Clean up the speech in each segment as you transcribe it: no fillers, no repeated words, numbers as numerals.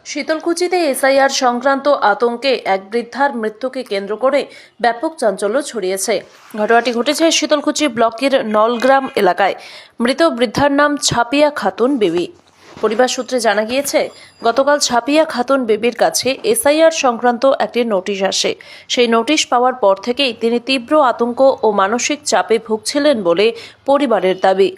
শীতলকুচিতে SIR সংক্রান্ত আতঙ্কে এক বৃদ্ধার মৃত্যুকে কেন্দ্র করে ব্যাপক চাঞ্চল্য ছড়িয়েছে। ঘটনাটি ঘটেছে শীতলকুচি ব্লকের নলগ্রাম এলাকায়। মৃত বৃদ্ধার নাম ছাপিয়া খাতুন বিবি। পরিবার সূত্রে জানা গিয়েছে, গতকাল ছাপিয়া খাতুন বিবির কাছে এসআইআর সংক্রান্ত একটি নোটিশ আসে। সেই নোটিশ পাওয়ার পর থেকেই তিনি তীব্র আতঙ্ক ও মানসিক চাপে ভুগছিলেন বলে পরিবারের দাবি।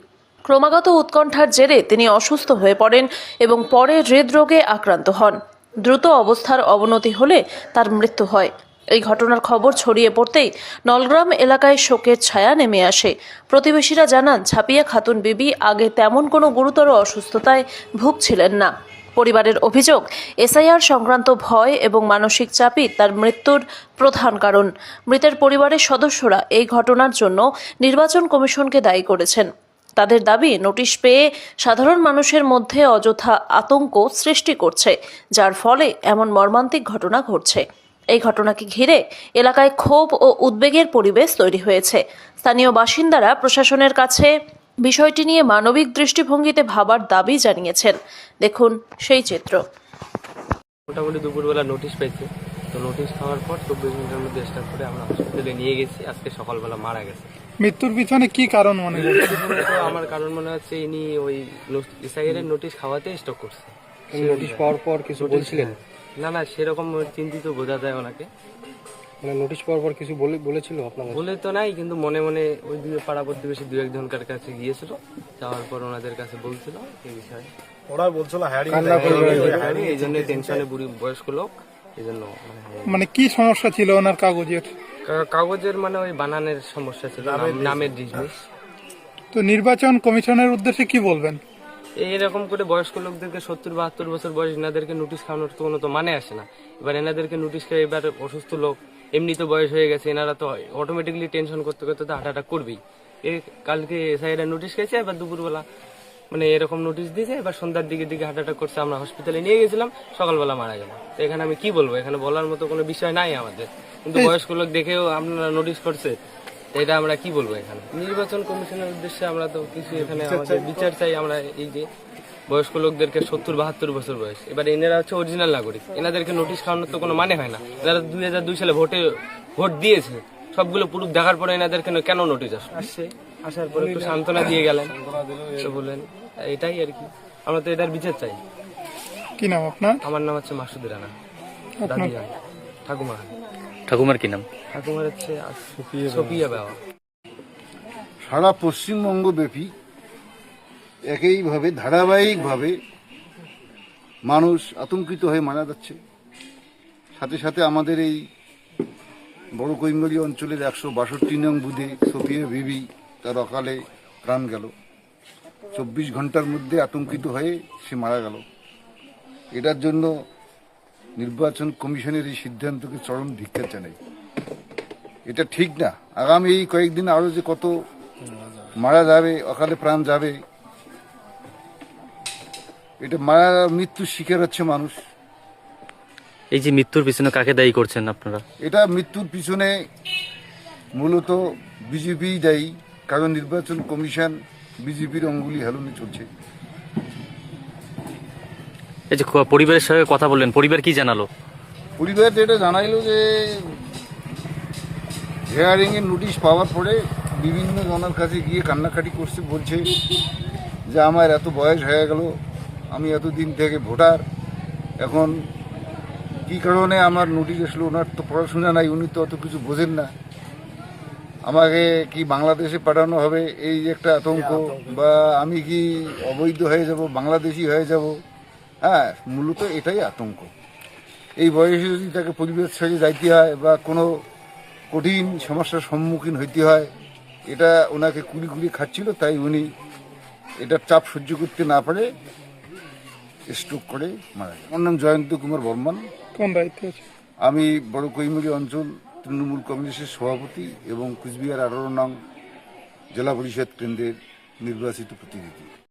ক্রমাগত উৎকণ্ঠার জেরে তিনি অসুস্থ হয়ে পড়েন এবং পরে হৃদরোগে আক্রান্ত হন। দ্রুত অবস্থার অবনতি হলে তার মৃত্যু হয়। এই ঘটনার খবর ছড়িয়ে পড়তেই নলগ্রাম এলাকায় শোকের ছায়া নেমে আসে। প্রতিবেশীরা জানান, ছাপিয়া খাতুন বিবি আগে তেমন কোনো গুরুতর অসুস্থতায় ভুগছিলেন না। পরিবারের অভিযোগ, এসআইআর সংক্রান্ত ভয় এবং মানসিক চাপই তার মৃত্যুর প্রধান কারণ। মৃতের পরিবারের সদস্যরা এই ঘটনার জন্য নির্বাচন কমিশনকে দায়ী করেছেন। তাদের দাবি, নোটিশ পেয়ে সাধারণ মানুষের মধ্যে অযথা আতঙ্ক সৃষ্টি করছে, যার ফলে এমন মর্মান্তিক ঘটনা ঘটছে। এই ঘটনাকে ঘিরে এলাকায় ক্ষোভ ও উদ্বেগের পরিবেশ তৈরি হয়েছে। স্থানীয় বাসিন্দারা প্রশাসনের কাছে বিষয়টি নিয়ে মানবিক দৃষ্টিভঙ্গিতে ভাবার দাবি জানিয়েছেন। দেখুন সেই চিত্র। মোটামুটি দুপুরবেলা নোটিশ পেয়েছে, তো নোটিশ পাওয়ার পর 24 ঘন্টার মধ্যে স্টাফ করে আমরা হসপিটালে নিয়ে গেছি। আজকে সকালবেলা মারা গেছে। মৃত্যুর পিছনে কি কারণ মনে হচ্ছে? আমার কারণ মনে হচ্ছে ইনি ওই এসআইআর নোটিশ খাওয়াতে স্টক করছে। নোটিশ পাওয়ার পর কিছু বলছিলেন? না, সেরকম চিন্তিত বোঝা যায় ওনাকে। মানে নোটিশ পাওয়ার পর কিছু বলেছিল আপনাকে? বলে তো নাই, কিন্তু মনে মনে ওই দুই পাড়া প্রতিবেশী দু একজনকার কাছে গিয়েছিল। যাওয়ার পর ওনাদের কাছে বলছিল এই বিষয়ে। ওরা বলছিল এই জন্য টেনশনে বুড়ি বয়স্ক লোক, এই জন্য মানে কি সমস্যা ছিল ওনার কাগজের? কাগজের মানে ওই বানানের সমস্যা ছিল, নামের ডিসমিস। তো নির্বাচন কমিশনের উদ্দেশ্যে কি বলবেন? এইরকম করে বয়স্ক লোকদেরকে 70-72 বছর বয়স, এনাদেরকে নোটিশ খাওয়ানোর তো কোনো তো মানে আসে না। এবার এনাদেরকে নোটিশ খাওয়া, এবার অসুস্থ লোক, এমনি তো বয়স হয়ে গেছে, এনারা তো অটোমেটিকলি টেনশন করতে করতে তো হার্ট অ্যাটাক করবেই। কালকে এসআইআর নোটিশ খেয়েছে, এবার দুপুরবেলা মানে এরকম নোটিশ দিয়েছে, এবার সন্ধ্যার দিকে হার্ট অ্যাটাক করছে। আমরা হসপিটালে নিয়ে গেছিলাম, সকালবেলা মারা গেল। তো এখানে আমি কি বলবো? এখানে বলার মতো কোনো বিষয় নাই আমাদের, কিন্তু বয়স্ক লোক দেখেও আপনারা নোটিশ করছে, এটা আমরা কি বলবো? এখানে নির্বাচন কমিশনের উদ্দেশ্যে আমরা তো কিছু এখানে আমাদের বিচার চাই। আমরা এই যে বয়স্ক লোকদেরকে 70-72 বছর বয়স, এবার এনারা হচ্ছে অরিজিনাল নাগরিক, এনাদেরকে নোটিশ খাওয়ানোর তো কোনো মানে হয় না। এনারা 2002 সালে ভোট দিয়েছে, সবগুলো প্রুফ দেখার পরে এনাদেরকে কেন নোটিশ আসছে? আসার পরে একটু সান্ত্বনা দিয়ে গেলেন, তো বললেন এটাই আর কি। আমরা তো এটার বিচার চাই। কি নাম আপনার? আমার নাম হচ্ছে মাসুদ রানা, দাদি ঠাকুমা। ঠাকুমার কি নাম? ঠাকুমার হচ্ছে সফিয়া বাবা। সারা পশ্চিমবঙ্গ ব্যাপী একইভাবে ধারাবাহিকভাবে মানুষ আতঙ্কিত হয়ে মারা যাচ্ছে। সাথে সাথে আমাদের এই বড় কৈঙ্গলি অঞ্চলের 162 নং বুথে সফিয়া বিবি তার অকালে প্রাণ গেল। 24 ঘন্টার মধ্যে আতঙ্কিত হয়ে সে মারা গেল। এটার জন্য নির্বাচন কমিশনের এই সিদ্ধান্তকে চরম ধিক্কার জানাই। এটা ঠিক না। আগামী এই কয়েকদিন আরো যে কত মারা যাবে, অকালে প্রাণ যাবে, এটা মৃত্যুর শিকার হচ্ছে মানুষ। এই যে মৃত্যুর পিছনে কাকে দায়ী করছেন আপনারা? এটা মৃত্যুর পিছনে মূলত বিজেপি দায়ী, কারণ নির্বাচন কমিশন বিজেপির অঙ্গুলি হেলনে চলছে। এই যে পরিবারের সঙ্গে কথা বললেন, পরিবার কি জানালো? পরিবার যেটা জানাইলো যে হিয়ারিং এর নোটিশ পাওয়ার পরে বিভিন্ন জনের কাছে গিয়ে কান্নাকাটি করছে, বলছে যে আমার এত বয়স হয়ে গেল, আমি এতদিন থেকে ভোটার, এখন কি কারণে আমার নোটিশ আসলো? ওনার তো পড়াশোনা নাই, উনি তো অত কিছু বোঝেন না, আমাকে কি বাংলাদেশে পাঠানো হবে এই যে একটা আতঙ্ক, বা আমি কি অবৈধ হয়ে যাব, বাংলাদেশি হয়ে যাব। হ্যাঁ, মূলত এটাই আতঙ্ক। এই বয়সে যদি তাকে পরিবেশ ছেড়ে যাইতে হয় বা কোনো কঠিন সমস্যার সম্মুখীন হইতে হয়, এটা ওনাকে কুলি কুলি খাচ্ছিল, তাই উনি এটার চাপ সহ্য করতে না পারে স্ট্রোক করে মারা যায়। আমার নাম জয়ন্ত কুমার বর্মন। কোন দায়িত্বে আছে? আমি বড় কৈমুরি অঞ্চল তৃণমূল কংগ্রেসের সভাপতি এবং কুচবিহার 18 নং জেলা পরিষদ কেন্দ্রের নির্বাচিত প্রতিনিধি।